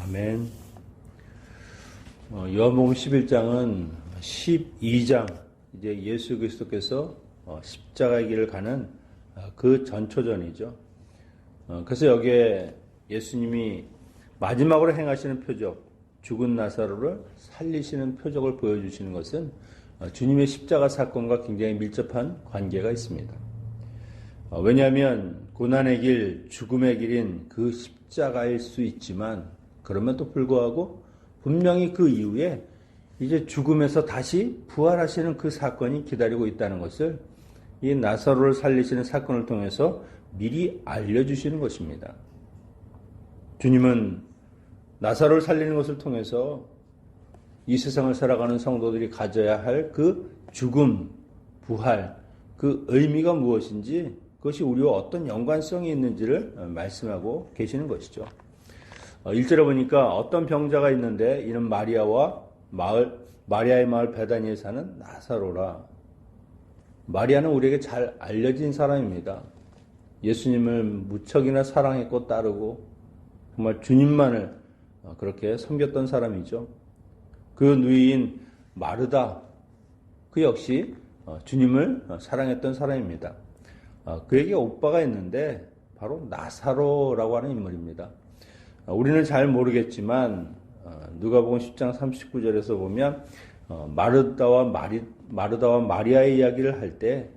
아멘. 요한복음 11장은 12장 이제 예수 그리스도께서 십자가의 길을 가는 그 전초전이죠. 그래서 여기에 예수님이 마지막으로 행하시는 표적, 죽은 나사로를 살리시는 표적을 보여주시는 것은 주님의 십자가 사건과 굉장히 밀접한 관계가 있습니다. 왜냐하면 고난의 길, 죽음의 길인 그 십자가일 수 있지만 그럼에도 불구하고 분명히 그 이후에 이제 죽음에서 다시 부활하시는 그 사건이 기다리고 있다는 것을 이 나사로를 살리시는 사건을 통해서 미리 알려주시는 것입니다. 주님은 나사로를 살리는 것을 통해서 이 세상을 살아가는 성도들이 가져야 할 그 죽음, 부활, 그 의미가 무엇인지 그것이 우리와 어떤 연관성이 있는지를 말씀하고 계시는 것이죠. 1절에 보니까 어떤 병자가 있는데 이는 마리아의 마을 베다니에 사는 나사로라. 마리아는 우리에게 잘 알려진 사람입니다. 예수님을 무척이나 사랑했고 따르고 정말 주님만을 그렇게 섬겼던 사람이죠. 그 누이인 마르다, 그 역시 주님을 사랑했던 사람입니다. 그에게 오빠가 있는데 바로 나사로라고 하는 인물입니다. 우리는 잘 모르겠지만 누가복음 10장 39절에서 보면 마르다와 마리아의 이야기를 할 때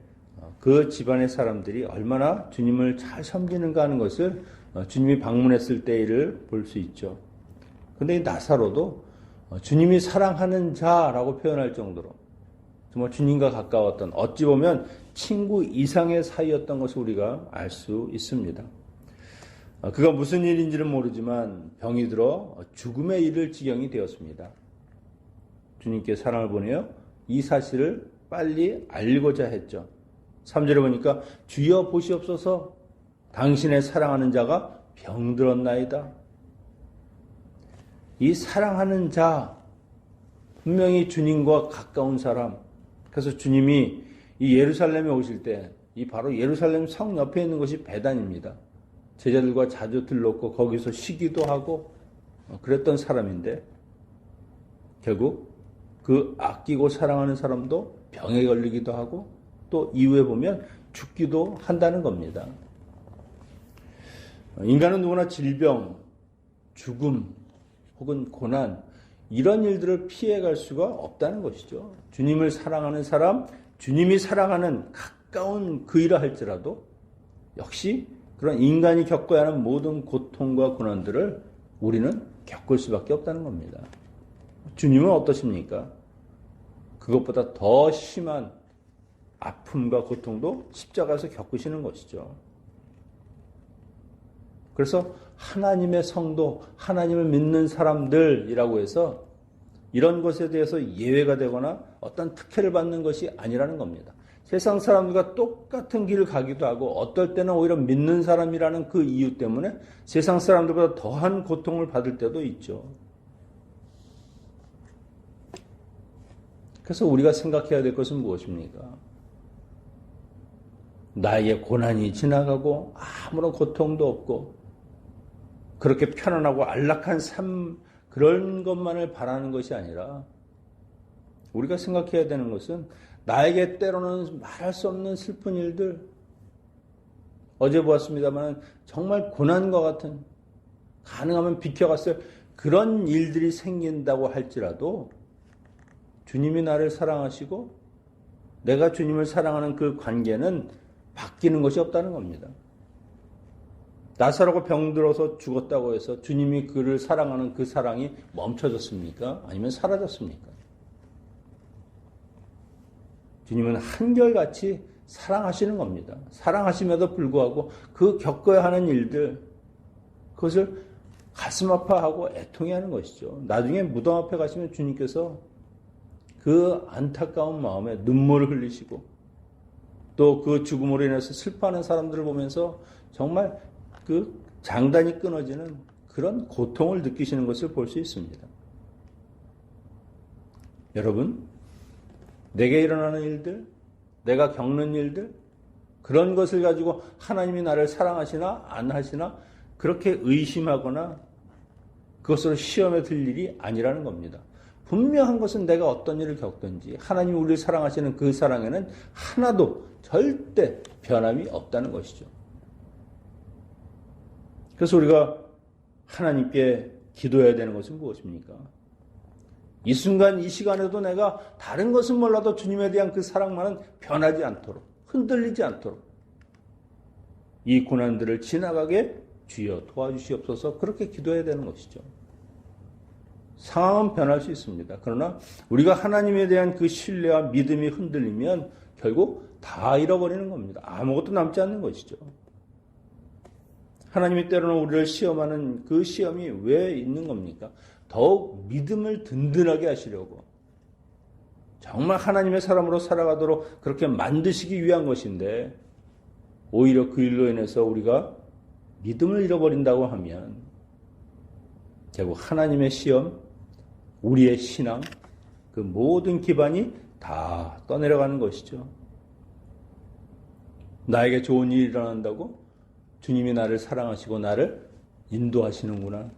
그 집안의 사람들이 얼마나 주님을 잘 섬기는가 하는 것을 주님이 방문했을 때를 볼 수 있죠. 그런데 이 나사로도 주님이 사랑하는 자라고 표현할 정도로 정말 주님과 가까웠던, 어찌 보면 친구 이상의 사이였던 것을 우리가 알 수 있습니다. 그가 무슨 일인지는 모르지만 병이 들어 죽음에 이를 지경이 되었습니다. 주님께 사랑을 보내어 이 사실을 빨리 알고자 했죠. 3절에 보니까 주여 보시옵소서, 당신의 사랑하는 자가 병들었나이다. 이 사랑하는 자, 분명히 주님과 가까운 사람. 그래서 주님이 이 예루살렘에 오실 때 이 바로 예루살렘 성 옆에 있는 것이 베단입니다. 제자들과 자주 들렀고 거기서 쉬기도 하고 그랬던 사람인데 결국 그 아끼고 사랑하는 사람도 병에 걸리기도 하고 또 이후에 보면 죽기도 한다는 겁니다. 인간은 누구나 질병, 죽음 혹은 고난 이런 일들을 피해갈 수가 없다는 것이죠. 주님을 사랑하는 사람, 주님이 사랑하는 가까운 그이라 할지라도 역시 그런 인간이 겪어야 하는 모든 고통과 고난들을 우리는 겪을 수밖에 없다는 겁니다. 주님은 어떠십니까? 그것보다 더 심한 아픔과 고통도 십자가에서 겪으시는 것이죠. 그래서 하나님의 성도, 하나님을 믿는 사람들이라고 해서 이런 것에 대해서 예외가 되거나 어떤 특혜를 받는 것이 아니라는 겁니다. 세상 사람들과 똑같은 길을 가기도 하고 어떨 때는 오히려 믿는 사람이라는 그 이유 때문에 세상 사람들보다 더한 고통을 받을 때도 있죠. 그래서 우리가 생각해야 될 것은 무엇입니까? 나에게 고난이 지나가고 아무런 고통도 없고 그렇게 편안하고 안락한 삶 그런 것만을 바라는 것이 아니라 우리가 생각해야 되는 것은 나에게 때로는 말할 수 없는 슬픈 일들, 어제 보았습니다만 정말 고난과 같은, 가능하면 비켜갔을 그런 일들이 생긴다고 할지라도 주님이 나를 사랑하시고 내가 주님을 사랑하는 그 관계는 바뀌는 것이 없다는 겁니다. 나사로가 병들어서 죽었다고 해서 주님이 그를 사랑하는 그 사랑이 멈춰졌습니까? 아니면 사라졌습니까? 주님은 한결같이 사랑하시는 겁니다. 사랑하심에도 불구하고 그 겪어야 하는 일들, 그것을 가슴 아파하고 애통해하는 것이죠. 나중에 무덤 앞에 가시면 주님께서 그 안타까운 마음에 눈물을 흘리시고 또 그 죽음으로 인해서 슬퍼하는 사람들을 보면서 정말 그 장단이 끊어지는 그런 고통을 느끼시는 것을 볼 수 있습니다. 여러분, 내게 일어나는 일들, 내가 겪는 일들, 그런 것을 가지고 하나님이 나를 사랑하시나 안 하시나 그렇게 의심하거나 그것으로 시험에 들 일이 아니라는 겁니다. 분명한 것은 내가 어떤 일을 겪든지 하나님이 우리를 사랑하시는 그 사랑에는 하나도 절대 변함이 없다는 것이죠. 그래서 우리가 하나님께 기도해야 되는 것은 무엇입니까? 이 순간 이 시간에도 내가 다른 것은 몰라도 주님에 대한 그 사랑만은 변하지 않도록, 흔들리지 않도록 이 고난들을 지나가게 주여 도와주시옵소서, 그렇게 기도해야 되는 것이죠. 상황은 변할 수 있습니다. 그러나 우리가 하나님에 대한 그 신뢰와 믿음이 흔들리면 결국 다 잃어버리는 겁니다. 아무것도 남지 않는 것이죠. 하나님이 때로는 우리를 시험하는 그 시험이 왜 있는 겁니까? 더욱 믿음을 든든하게 하시려고, 정말 하나님의 사람으로 살아가도록 그렇게 만드시기 위한 것인데, 오히려 그 일로 인해서 우리가 믿음을 잃어버린다고 하면 결국 하나님의 시험, 우리의 신앙, 그 모든 기반이 다 떠내려가는 것이죠. 나에게 좋은 일이 일어난다고 주님이 나를 사랑하시고 나를 인도하시는구나.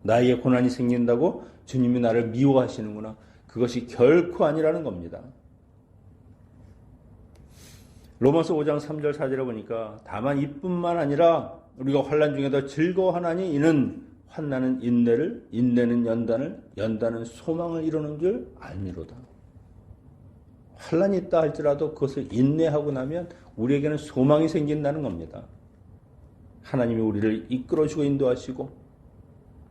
나에게 고난이 생긴다고 주님이 나를 미워하시는구나. 그것이 결코 아니라는 겁니다. 로마서 5장 3절 4절에 보니까 다만 이뿐만 아니라 우리가 환난 중에도 즐거워하나니 이는 환난은 인내를, 인내는 연단을, 연단은 소망을 이루는 줄 알미로다. 환난이 있다 할지라도 그것을 인내하고 나면 우리에게는 소망이 생긴다는 겁니다. 하나님이 우리를 이끌어주고 인도하시고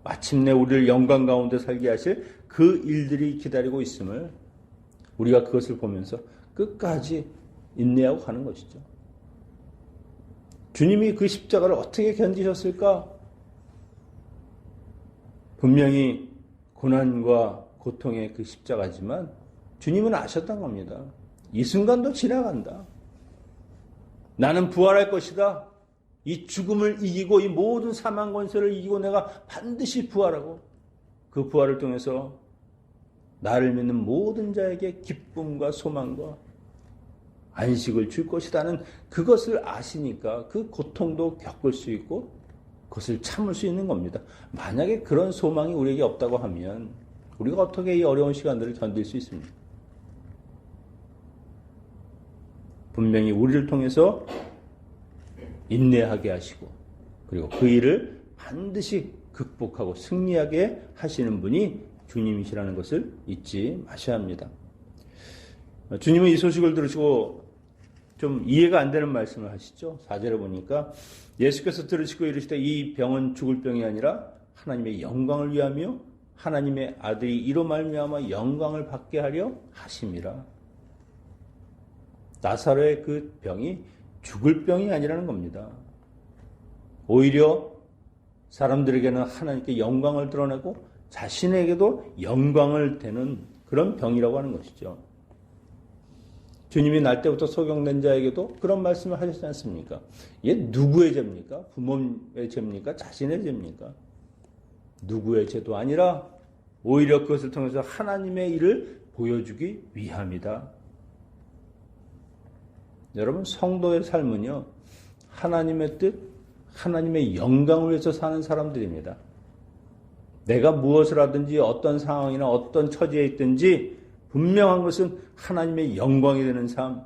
마침내 우리를 영광 가운데 살게 하실 그 일들이 기다리고 있음을 우리가 그것을 보면서 끝까지 인내하고 가는 것이죠. 주님이 그 십자가를 어떻게 견디셨을까? 분명히 고난과 고통의 그 십자가지만 주님은 아셨던 겁니다. 이 순간도 지나간다. 나는 부활할 것이다. 이 죽음을 이기고 이 모든 사망 권세를 이기고 내가 반드시 부활하고 그 부활을 통해서 나를 믿는 모든 자에게 기쁨과 소망과 안식을 줄 것이라는 그것을 아시니까 그 고통도 겪을 수 있고 그것을 참을 수 있는 겁니다. 만약에 그런 소망이 우리에게 없다고 하면 우리가 어떻게 이 어려운 시간들을 견딜 수 있습니까? 분명히 우리를 통해서 인내하게 하시고 그리고 그 일을 반드시 극복하고 승리하게 하시는 분이 주님이시라는 것을 잊지 마셔야 합니다. 주님은 이 소식을 들으시고 좀 이해가 안 되는 말씀을 하시죠. 4절에 보니까 예수께서 들으시고 이르시되 이 병은 죽을 병이 아니라 하나님의 영광을 위하며 하나님의 아들이 이로 말미암아 영광을 받게 하려 하심이라. 나사로의 그 병이 죽을 병이 아니라는 겁니다. 오히려 사람들에게는 하나님께 영광을 드러내고 자신에게도 영광을 되는 그런 병이라고 하는 것이죠. 주님이 날 때부터 소경된 자에게도 그런 말씀을 하셨지 않습니까? 이게 누구의 죄입니까? 부모의 죄입니까? 자신의 죄입니까? 누구의 죄도 아니라 오히려 그것을 통해서 하나님의 일을 보여주기 위함이다. 여러분, 성도의 삶은요, 하나님의 뜻, 하나님의 영광을 위해서 사는 사람들입니다. 내가 무엇을 하든지 어떤 상황이나 어떤 처지에 있든지 분명한 것은 하나님의 영광이 되는 삶.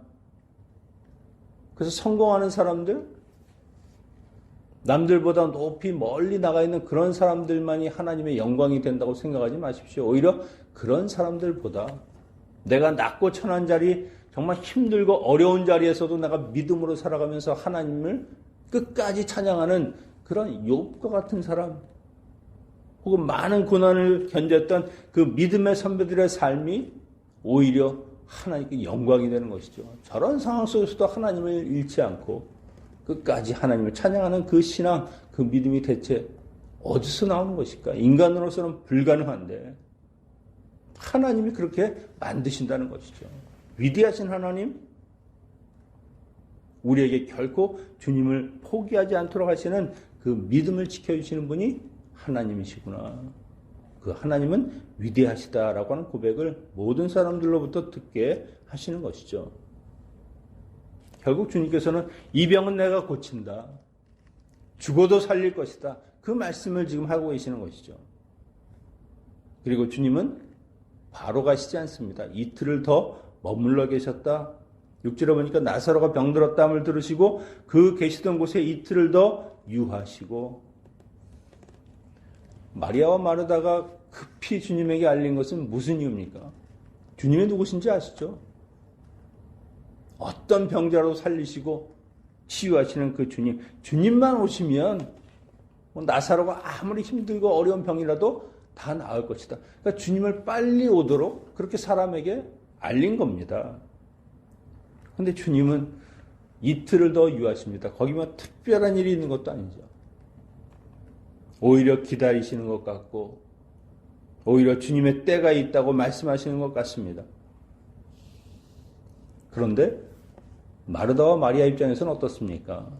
그래서 성공하는 사람들, 남들보다 높이 멀리 나가 있는 그런 사람들만이 하나님의 영광이 된다고 생각하지 마십시오. 오히려 그런 사람들보다 내가 낮고 천한 자리, 정말 힘들고 어려운 자리에서도 내가 믿음으로 살아가면서 하나님을 끝까지 찬양하는 그런 욥과 같은 사람, 혹은 많은 고난을 견뎠던 그 믿음의 선배들의 삶이 오히려 하나님께 영광이 되는 것이죠. 저런 상황 속에서도 하나님을 잃지 않고 끝까지 하나님을 찬양하는 그 신앙, 그 믿음이 대체 어디서 나오는 것일까? 인간으로서는 불가능한데 하나님이 그렇게 만드신다는 것이죠. 위대하신 하나님, 우리에게 결코 주님을 포기하지 않도록 하시는 그 믿음을 지켜주시는 분이 하나님이시구나. 그 하나님은 위대하시다라고 하는 고백을 모든 사람들로부터 듣게 하시는 것이죠. 결국 주님께서는 이 병은 내가 고친다. 죽어도 살릴 것이다. 그 말씀을 지금 하고 계시는 것이죠. 그리고 주님은 바로 가시지 않습니다. 이틀을 더 머물러 계셨다. 6절에 보니까 나사로가 병들었다함을 들으시고 그 계시던 곳에 이틀을 더 유하시고, 마리아와 마르다가 급히 주님에게 알린 것은 무슨 이유입니까? 주님이 누구신지 아시죠? 어떤 병자라도 살리시고 치유하시는 그 주님, 주님만 오시면 나사로가 아무리 힘들고 어려운 병이라도 다 나을 것이다. 그러니까 주님을 빨리 오도록 그렇게 사람에게 알린 겁니다. 그런데 주님은 이틀을 더 유하십니다. 거기만 특별한 일이 있는 것도 아니죠. 오히려 기다리시는 것 같고, 오히려 주님의 때가 있다고 말씀하시는 것 같습니다. 그런데 마르다와 마리아 입장에서는 어떻습니까?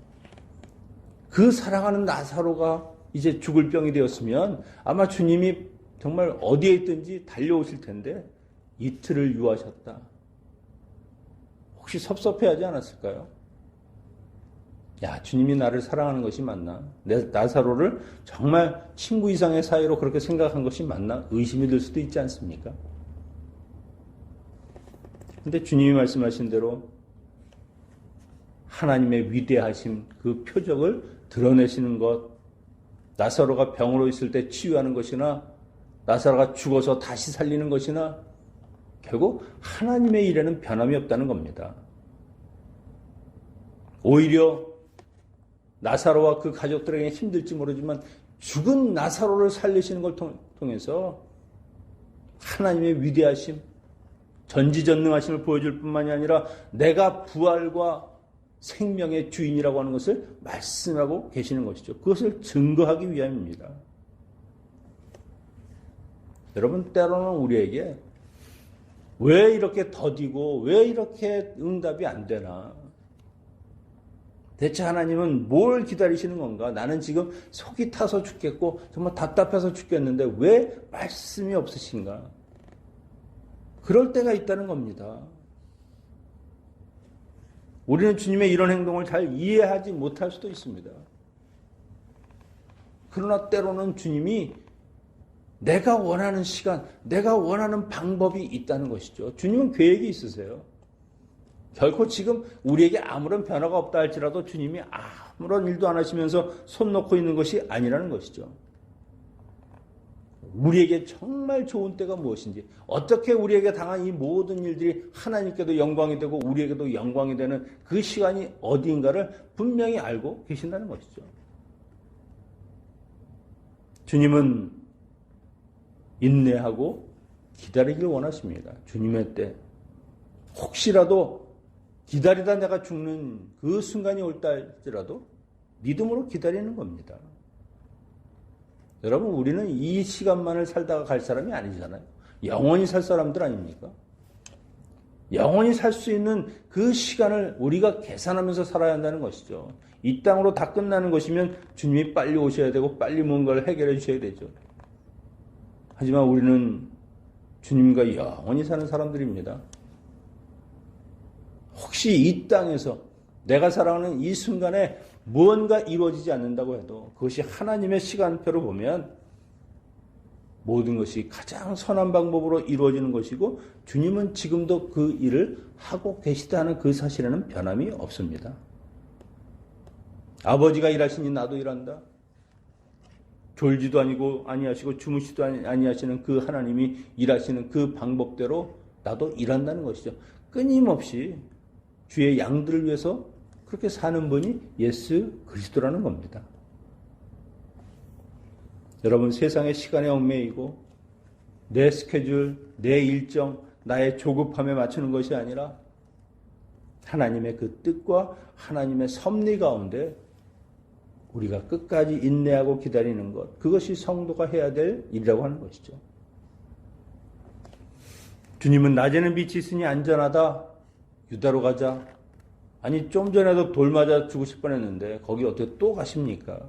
그 사랑하는 나사로가 이제 죽을 병이 되었으면 아마 주님이 정말 어디에 있든지 달려오실 텐데 이틀을 유하셨다. 혹시 섭섭해하지 않았을까요? 야, 주님이 나를 사랑하는 것이 맞나? 나사로를 정말 친구 이상의 사이로 그렇게 생각한 것이 맞나? 의심이 들 수도 있지 않습니까? 근데 주님이 말씀하신 대로 하나님의 위대하심, 그 표적을 드러내시는 것, 나사로가 병으로 있을 때 치유하는 것이나 나사로가 죽어서 다시 살리는 것이나 결국 하나님의 일에는 변함이 없다는 겁니다. 오히려 나사로와 그 가족들에게 힘들지 모르지만 죽은 나사로를 살리시는 걸 통해서 하나님의 위대하심, 전지전능하심을 보여줄 뿐만이 아니라 내가 부활과 생명의 주인이라고 하는 것을 말씀하고 계시는 것이죠. 그것을 증거하기 위함입니다. 여러분, 때로는 우리에게 왜 이렇게 더디고 왜 이렇게 응답이 안 되나? 대체 하나님은 뭘 기다리시는 건가? 나는 지금 속이 타서 죽겠고 정말 답답해서 죽겠는데 왜 말씀이 없으신가? 그럴 때가 있다는 겁니다. 우리는 주님의 이런 행동을 잘 이해하지 못할 수도 있습니다. 그러나 때로는 주님이 내가 원하는 시간, 내가 원하는 방법이 있다는 것이죠. 주님은 계획이 있으세요. 결코 지금 우리에게 아무런 변화가 없다 할지라도 주님이 아무런 일도 안 하시면서 손 놓고 있는 것이 아니라는 것이죠. 우리에게 정말 좋은 때가 무엇인지, 어떻게 우리에게 당한 이 모든 일들이 하나님께도 영광이 되고 우리에게도 영광이 되는 그 시간이 어디인가를 분명히 알고 계신다는 것이죠. 주님은 인내하고 기다리길 원하십니다. 주님의 때. 혹시라도 기다리다 내가 죽는 그 순간이 올다 할지라도 믿음으로 기다리는 겁니다. 여러분, 우리는 이 시간만을 살다가 갈 사람이 아니잖아요. 영원히 살 사람들 아닙니까? 영원히 살 수 있는 그 시간을 우리가 계산하면서 살아야 한다는 것이죠. 이 땅으로 다 끝나는 것이면 주님이 빨리 오셔야 되고 빨리 뭔가를 해결해 주셔야 되죠. 하지만 우리는 주님과 영원히 사는 사람들입니다. 혹시 이 땅에서 내가 살아가는 이 순간에 무언가 이루어지지 않는다고 해도 그것이 하나님의 시간표로 보면 모든 것이 가장 선한 방법으로 이루어지는 것이고 주님은 지금도 그 일을 하고 계시다는 그 사실에는 변함이 없습니다. 아버지가 일하시니 나도 일한다. 졸지도 아니하시고 주무시도 아니하시는 그 하나님이 일하시는 그 방법대로 나도 일한다는 것이죠. 끊임없이 주의 양들을 위해서 그렇게 사는 분이 예수 그리스도라는 겁니다. 여러분, 세상의 시간에 얽매이고 내 스케줄, 내 일정, 나의 조급함에 맞추는 것이 아니라 하나님의 그 뜻과 하나님의 섭리 가운데 우리가 끝까지 인내하고 기다리는 것, 그것이 성도가 해야 될 일이라고 하는 것이죠. 주님은 낮에는 빛이 있으니 안전하다. 유다로 가자. 아니, 좀 전에도 돌 맞아 죽으실 뻔했는데 거기 어떻게 또 가십니까?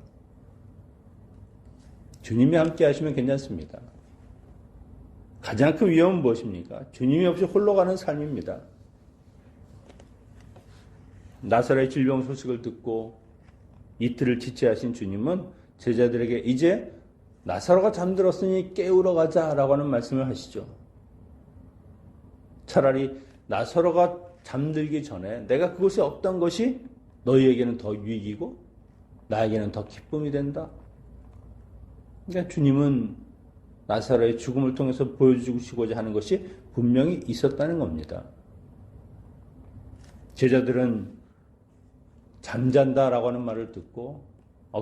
주님이 함께 하시면 괜찮습니다. 가장 큰 위험은 무엇입니까? 주님이 없이 홀로 가는 삶입니다. 나사로의 질병 소식을 듣고 이틀을 지체하신 주님은 제자들에게 이제 나사로가 잠들었으니 깨우러 가자라고 하는 말씀을 하시죠. 차라리 나사로가 잠들기 전에 내가 그곳에 없던 것이 너희에게는 더 유익이고 나에게는 더 기쁨이 된다. 그러니까 주님은 나사로의 죽음을 통해서 보여주시고자 하는 것이 분명히 있었다는 겁니다. 제자들은 잠잔다라고 하는 말을 듣고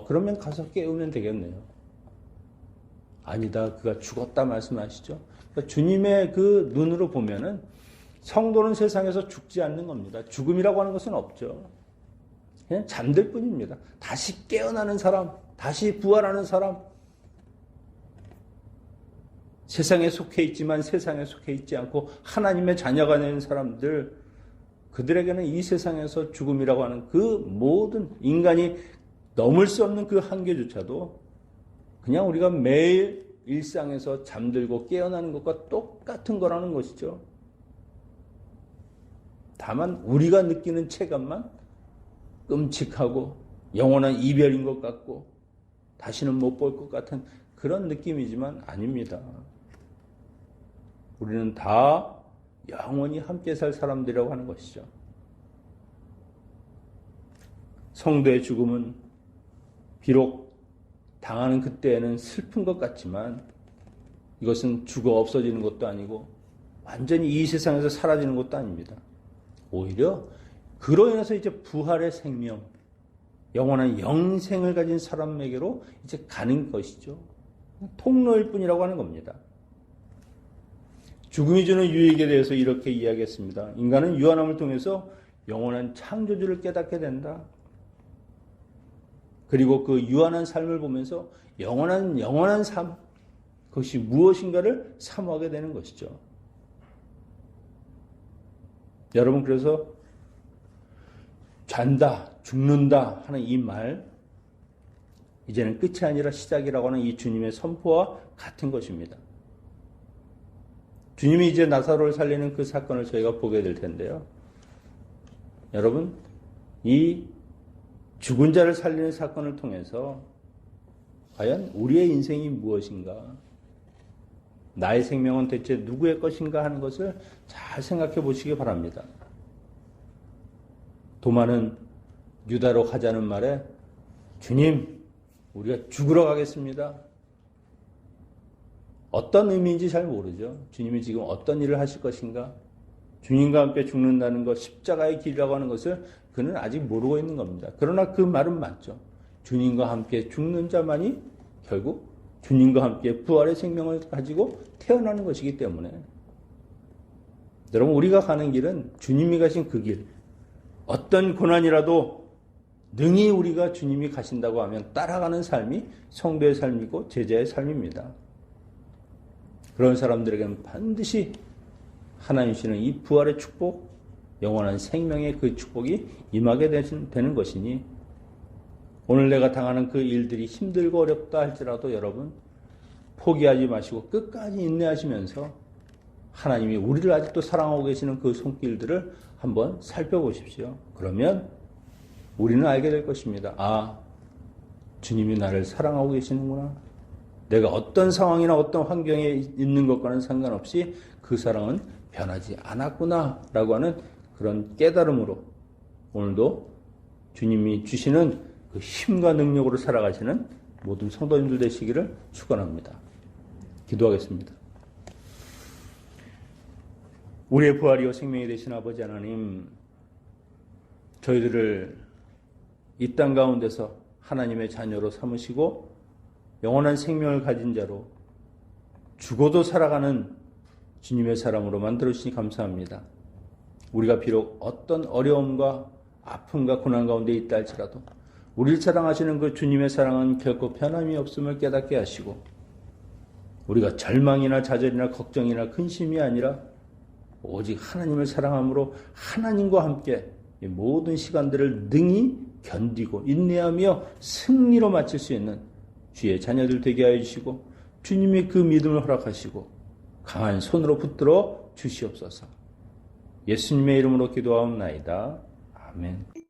그러면 가서 깨우면 되겠네요. 아니다. 그가 죽었다 말씀하시죠. 그러니까 주님의 그 눈으로 보면은 성도는 세상에서 죽지 않는 겁니다. 죽음이라고 하는 것은 없죠. 그냥 잠들 뿐입니다. 다시 깨어나는 사람, 다시 부활하는 사람, 세상에 속해 있지만 세상에 속해 있지 않고 하나님의 자녀가 되는 사람들, 그들에게는 이 세상에서 죽음이라고 하는 그 모든 인간이 넘을 수 없는 그 한계조차도 그냥 우리가 매일 일상에서 잠들고 깨어나는 것과 똑같은 거라는 것이죠. 다만 우리가 느끼는 체감만 끔찍하고 영원한 이별인 것 같고 다시는 못 볼 것 같은 그런 느낌이지만 아닙니다. 우리는 다 영원히 함께 살 사람들이라고 하는 것이죠. 성도의 죽음은 비록 당하는 그때에는 슬픈 것 같지만 이것은 죽어 없어지는 것도 아니고 완전히 이 세상에서 사라지는 것도 아닙니다. 오히려 그로 인해서 이제 부활의 생명, 영원한 영생을 가진 사람에게로 이제 가는 것이죠. 통로일 뿐이라고 하는 겁니다. 죽음이 주는 유익에 대해서 이렇게 이야기했습니다. 인간은 유한함을 통해서 영원한 창조주를 깨닫게 된다. 그리고 그 유한한 삶을 보면서 영원한 삶, 그것이 무엇인가를 사모하게 되는 것이죠. 여러분, 그래서 잔다, 죽는다 하는 이 말, 이제는 끝이 아니라 시작이라고 하는 이 주님의 선포와 같은 것입니다. 주님이 이제 나사로를 살리는 그 사건을 저희가 보게 될 텐데요. 여러분, 이 죽은 자를 살리는 사건을 통해서 과연 우리의 인생이 무엇인가? 나의 생명은 대체 누구의 것인가 하는 것을 잘 생각해 보시기 바랍니다. 도마는 유다로 가자는 말에 주님, 우리가 죽으러 가겠습니다. 어떤 의미인지 잘 모르죠. 주님이 지금 어떤 일을 하실 것인가? 주님과 함께 죽는다는 것, 십자가의 길이라고 하는 것을 그는 아직 모르고 있는 겁니다. 그러나 그 말은 맞죠. 주님과 함께 죽는 자만이 결국 주님과 함께 부활의 생명을 가지고 태어나는 것이기 때문에 여러분, 우리가 가는 길은 주님이 가신 그 길, 어떤 고난이라도 능히 우리가 주님이 가신다고 하면 따라가는 삶이 성도의 삶이고 제자의 삶입니다. 그런 사람들에게는 반드시 하나님 주시는 이 부활의 축복, 영원한 생명의 그 축복이 임하게 되는 것이니 오늘 내가 당하는 그 일들이 힘들고 어렵다 할지라도 여러분 포기하지 마시고 끝까지 인내하시면서 하나님이 우리를 아직도 사랑하고 계시는 그 손길들을 한번 살펴보십시오. 그러면 우리는 알게 될 것입니다. 아, 주님이 나를 사랑하고 계시는구나. 내가 어떤 상황이나 어떤 환경에 있는 것과는 상관없이 그 사랑은 변하지 않았구나 라고 하는 그런 깨달음으로 오늘도 주님이 주시는 그 힘과 능력으로 살아가시는 모든 성도님들 되시기를 축원합니다. 기도하겠습니다. 우리의 부활이요 생명이 되신 아버지 하나님, 저희들을 이 땅 가운데서 하나님의 자녀로 삼으시고 영원한 생명을 가진 자로 죽어도 살아가는 주님의 사람으로 만들어주시니 감사합니다. 우리가 비록 어떤 어려움과 아픔과 고난 가운데 있다 할지라도 우리를 사랑하시는 그 주님의 사랑은 결코 변함이 없음을 깨닫게 하시고 우리가 절망이나 좌절이나 걱정이나 근심이 아니라 오직 하나님을 사랑함으로 하나님과 함께 이 모든 시간들을 능히 견디고 인내하며 승리로 마칠 수 있는 주의 자녀들 되게 하여 주시고 주님의 그 믿음을 허락하시고 강한 손으로 붙들어 주시옵소서. 예수님의 이름으로 기도하옵나이다. 아멘.